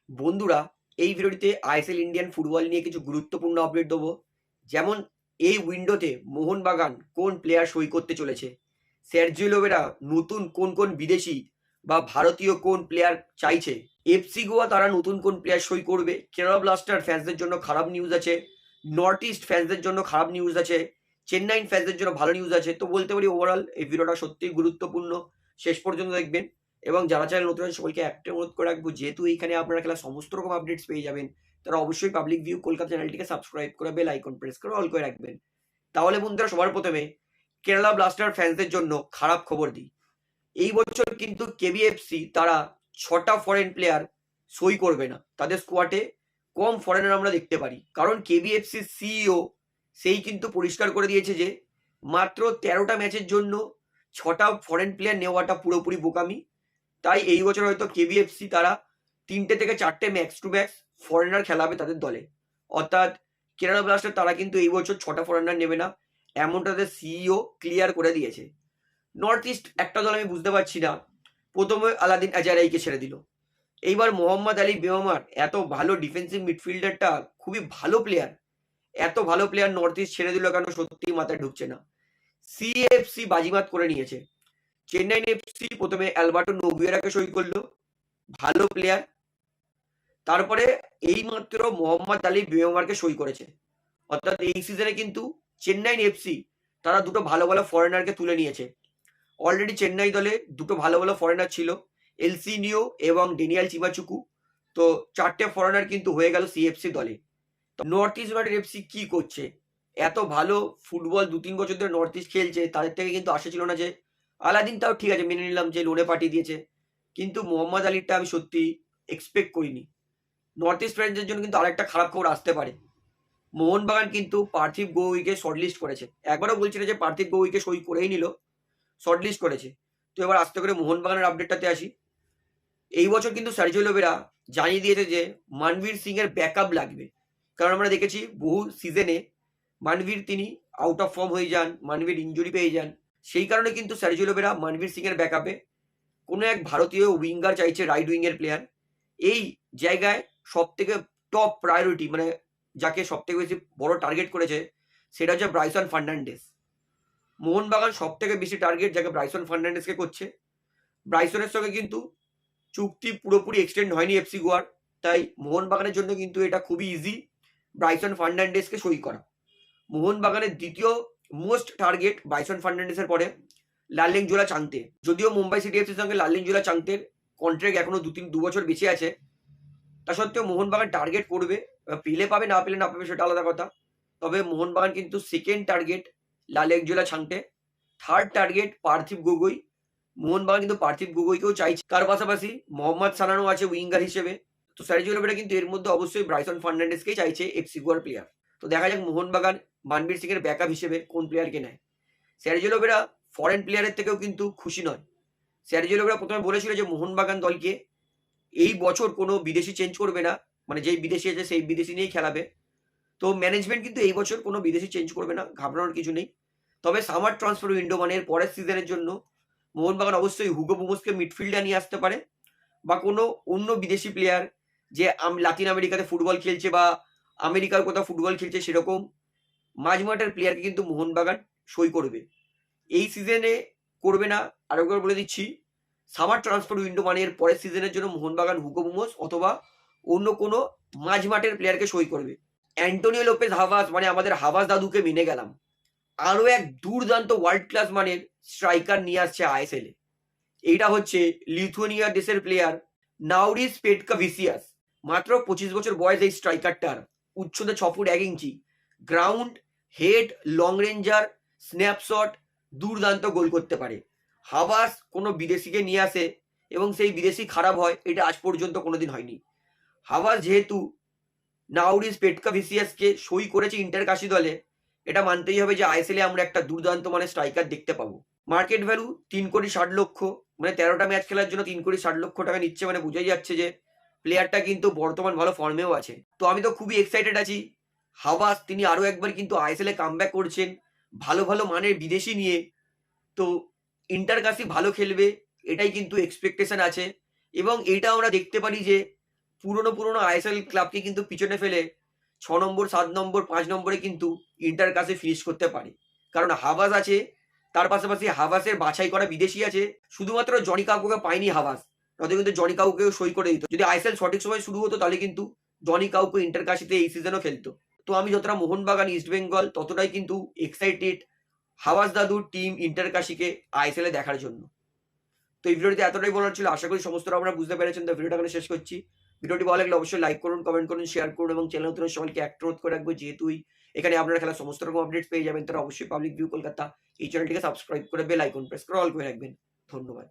বন্ধুরা, এই ভিডিওটিতে আইএসএল ইন্ডিয়ান ফুটবল নিয়ে কিছু গুরুত্বপূর্ণ আপডেট দেবো। যেমন এই উইন্ডোতে মোহনবাগান কোন প্লেয়ার সই করতে চলেছে, সার্জিও লোবেরা নতুন কোন কোন বিদেশি বা ভারতীয় কোন প্লেয়ার চাইছে, এফসি গোয়া তারা নতুন কোন প্লেয়ার সই করবে, কেরালা ব্লাস্টার ফ্যান্সদের জন্য খারাপ নিউজ আছে, নর্থ ইস্ট ফ্যান্সদের জন্য খারাপ নিউজ আছে, চেন্নাই ফ্যান্সদের জন্য ভালো নিউজ আছে। তো বলতে পারি ওভারঅল এই ভিডিওটা সত্যিই গুরুত্বপূর্ণ, শেষ পর্যন্ত দেখবেন। এবং যারা চ্যানেল নতুন আছে সবাইকে একটা অনুরোধ করে রাখবো, যেহেতু এইখানে আপনারা খেলা সমস্ত রকম আপডেটস পেয়ে যাবেন, তারা অবশ্যই পাবলিক ভিউ কলকাতা চ্যানেলটিকে সাবস্ক্রাইব করে বেল আইকন প্রেস করে অল করে রাখবেন। তাহলে বন্ধুরা, সবার প্রথমে কেরালা ব্লাস্টার ফ্যান্সদের জন্য খারাপ খবর দিই। এই বছর কিন্তু কেবিএফসি তারা 6টা ফরেন প্লেয়ার সই করবে না, তাদের স্কোয়াডে কম ফরেনার আমরা দেখতে পারি। কারণ কেবিএফসি সিইও সেই কিন্তু পরিষ্কার করে দিয়েছে যে মাত্র 13টা ম্যাচের জন্য 6টা ফরেন প্লেয়ার নেওয়াটা পুরোপুরি বোকামি। তাই এই বছর হয়তো কেবিএফসি তারা 3টে থেকে 4টে ম্যাক্স টু ম্যাক্স ফরেনার খেলাবে তাদের দলে। অর্থাৎ কেরালা ব্লাস্টার তারা কিন্তু এই বছর 6টা ফরেনার নেবে না, এমনটা তাদের সিইও ক্লিয়ার করে দিয়েছে। নর্থ ইস্ট একটা দল আমি বুঝতে পারছি না, প্রথমে আলাদিন আজারাইকে ছেড়ে দিল। এইবার মোহাম্মদ আলী বেওমার এত ভালো ডিফেন্সিভ মিডফিল্ডারটা, খুবই ভালো প্লেয়ার, এত ভালো প্লেয়ার নর্থ ইস্ট ছেড়ে দিল কেন, সত্যিই মাথায় ঢুকছে না। সিএফসি বাজিমাত করে নিয়েছে। চেন্নাই এফসি প্রথমে অ্যালবার্টো নোগুয়েরাকে সই করলো, ভালো প্লেয়ার। তারপরে এইমাত্র মোহাম্মদ আলী বেওমারকে সই করেছে। অর্থাৎ এই সিজনে কিন্তু চেন্নাই এফসি তারা দুটো ভালো ভালো ফরেনারকে তুলে নিয়েছে। অলরেডি চেন্নাই দলে দুটো ভালো ভালো ফরেনার ছিল, এলসিনিও এবং ডেনিয়াল চিমাচুকু। তো 4টে ফরেনার কিন্তু হয়ে গেল সিএফসি দলে। তো নর্থ ইস্ট ইউনাইটেড এফসি কি করছে? এত ভালো ফুটবল 2-3 বছর ধরে নর্থ ইস্ট খেলছে, তাদের থেকে কিন্তু আশা ছিল না যে আলাদিন তাও ঠিক আছে মেনে নিলাম যে লোনে পাঠিয়ে দিয়েছে, কিন্তু মোহাম্মদ আলীরটা আমি সত্যি এক্সপেক্ট করিনি। নর্থ ইস্ট ফ্রেন্ডসের জন্য কিন্তু আরেকটা খারাপ খবর আসতে পারে। মোহনবাগান কিন্তু পার্থিব গগৈকে শর্টলিস্ট করেছে। একবারও বলছিল যে পার্থিব গগৈকে সই করেই নিল, শর্টলিস্ট করেছে। তো এবার আস্তে করে মোহনবাগানের আপডেটটাতে আসি। এই বছর কিন্তু সার্জিও লোবেরা জানিয়ে দিয়েছে যে মানবীর সিং এর ব্যাকআপ লাগবে। কারণ আমরা দেখেছি বহু সিজনে মানবীর তিনি আউট অফ ফর্ম হয়ে যান, মানবীর ইঞ্জুরি পেয়ে যান। সেই কারণে কিন্তু সার্জিও লোবেরা মানবীর সিং এর ব্যাকআপে কোনো এক ভারতীয় উইঙ্গার চাইছে, রাইট উইং এর প্লেয়ার। এই জায়গায় সব থেকে টপ প্রায়োরিটি, মানে যাকে সব থেকে বেশি বড় টার্গেট করেছে, সেটা হচ্ছে ব্রাইসন ফার্নান্ডেস। মোহনবাগান সব থেকে বেশি টার্গেট যাকে ব্রাইসন ফার্নান্ডেসকে করছে। ব্রাইসনের সঙ্গে কিন্তু চুক্তি পুরোপুরি এক্সটেন্ড হয়নি এফসি গোয়ার, তাই মোহনবাগানের জন্য কিন্তু এটা খুবই ইজি ব্রাইসন ফার্নান্ডেসকে সই করা। মোহনবাগানের দ্বিতীয় মোস্ট টার্গেট ব্রাইসন ফার্নান্ডেসের পরে লাললিংজোলা চাংতে। যদিও মুম্বাই সিটি এফসির সঙ্গে লাললিংজোলা চাংতের কন্ট্রাক্ট এখনো 2 বছর বেঁচে আছে, তা সত্ত্বেও মোহনবাগান টার্গেট করবে। পেলে পাবে, না পেলে না পাবে সেটা আলাদা কথা। তবে মোহনবাগান কিন্তু second target লাললিংজোলা Chhangte, third target পার্থিব গগৈ। মোহনবাগান কিন্তু পার্থিব গগৈকেও চাইছে, তার পাশাপাশি মোহাম্মদ সানানও আছে উইঙ্গার হিসেবে। তো সার্জিও লোবেরা কিন্তু এর মধ্যে অবশ্যই ব্রাইসন ফার্নান্ডেসকেই চাইছে এফসি গোয়ার প্লেয়ার। তো দেখা যাক মোহনবাগান মানবীর সিং এর ব্যাকআপ হিসেবে কোন প্লেয়ারকে নেয়। সার্জিও লোবেরা ফরেন প্লেয়ারের থেকেও কিন্তু খুশি নয়। সার্জিও লোবেরা প্রথমে বলেছিল যে মোহনবাগান দলকে এই বছর কোনো বিদেশি চেঞ্জ করবে না, মানে যেই বিদেশি আছে সেই বিদেশি নিয়েই খেলাবে। তো ম্যানেজমেন্ট কিন্তু এই বছর কোনো বিদেশি চেঞ্জ করবে না, ঘাবড়ানোর কিছু নেই। তবে সামার ট্রান্সফার উইন্ডো মানে এর পরের সিজনের জন্য মোহনবাগান অবশ্যই হুগো বুমোসকে মিডফিল্ডার নিয়ে আসতে পারে, বা কোনো অন্য বিদেশি প্লেয়ার যে লাতিন আমেরিকাতে ফুটবল খেলছে বা আমেরিকার কোথাও ফুটবল খেলছে সেরকম মাঝমাঠের প্লেয়ারকে কিন্তু মোহনবাগান সই করবে। এই সিজনে করবে না, আরেকবার বলে দিচ্ছি, সামার ট্রান্সফার উইন্ডো মানে এর পরের সিজনের জন্য মোহনবাগান হুগো বুমোস অথবা অন্য কোনো মাঝমাঠের প্লেয়ারকে সই করবে। অ্যান্টোনিও লোপেজ হাভাস, মানে আমাদের হাভাস দাদুকে মেনে গেলাম, আরো এক দুর্দান্ত ওয়ার্ল্ড ক্লাস মানের স্ট্রাইকার নিয়ে আসছে আইএসএল এ। এইটা হচ্ছে লিথুয়ানিয়া দেশের প্লেয়ার নাউরিস পেটকাভিসিয়াস। মাত্র 25 বছর বয়স এই স্ট্রাইকারটার, উচ্চতা 6 foot 1 inch, ground, head, long ranger, snapshot, দুর্দান্ত গোল করতে পারে। হাভাস কোনো বিদেশিকে নিয়ে আসে এবং সেই বিদেশি খারাপ হয়, এটা আজ পর্যন্ত কোনোদিন হয়নি। হাভাস যেহেতু নাউরিস পেটকাভিসিয়াসকে সই করেছে ইন্টারকাশি দলে, এটা মানতেই হবে যে আইএসএল এ আমরা একটা দুর্দান্ত মানে স্ট্রাইকার দেখতে পাবো। মার্কেট ভ্যালু 3,60,00,000, মানে 13টা ম্যাচ খেলার জন্য 3,60,00,000 টাকা নিচ্ছে, মানে বোঝাই যাচ্ছে যে প্লেয়ারটা কিন্তু বর্তমান ভালো ফর্মেও আছে। তো আমি তো খুবই এক্সাইটেড আছি। হাভাস তিনি আরো একবার কিন্তু আইএসএল এ কামব্যাক করছেন ভালো ভালো মানের বিদেশি নিয়ে। তো ইন্টারকাশি ভালো খেলবে, এটাই কিন্তু এক্সপেকটেশন আছে। এবং এইটা আমরা দেখতে পারি যে পুরনো আইএসএল ক্লাবকে কিন্তু পিছনে ফেলে 6 নম্বর, 7 নম্বর, 5 নম্বরে কিন্তু ইন্টার কাসে ফিনিশ করতে পারে। কারণ হাভাস আছে, তার পাশাপাশি হাভাসের বাছাই করা বিদেশি আছে। শুধুমাত্র জনি কাউকে পায়নি হাভাস, নয়তো কিন্তু জনি কাউকেও সই করে দিত। যদি আইএসএল সঠিক সময় শুরু হতো তাহলে কিন্তু জনি কাউকে ইন্টার কাশিতে এই সিজনও খেলতো। তো আমি যতটা মোহনবাগান ইস্ট বেঙ্গল ততটাই কিন্তু এক্সাইটেড হাওয়াস দাদুর টিম ইন্টার কাশিকে আইএসএল এ দেখার জন্য। তো এই ভিডিওটিতে এতটাই বলার ছিল, আশা করি সমস্তটা আপনারা বুঝতে পেরেছেন। তো ভিডিওটা এখানে শেষ করছি। ভিডিওটি ভালো লাগলে অবশ্যই লাইক করুন, কমেন্ট করুন, শেয়ার করুন এবং চ্যানেল নতুন সবাইকে অনুরোধ করে রাখবো, যেহেতুই এখানে আপনারা খেলার সমস্ত রকম আপডেটস পেয়ে যাবেন, তারা অবশ্যই পাবলিক ভিউ কলকাতা এই চ্যানেলটিকে সাবস্ক্রাইব করে বেল আইকন প্রেস করে অল করে রাখবেন। ধন্যবাদ।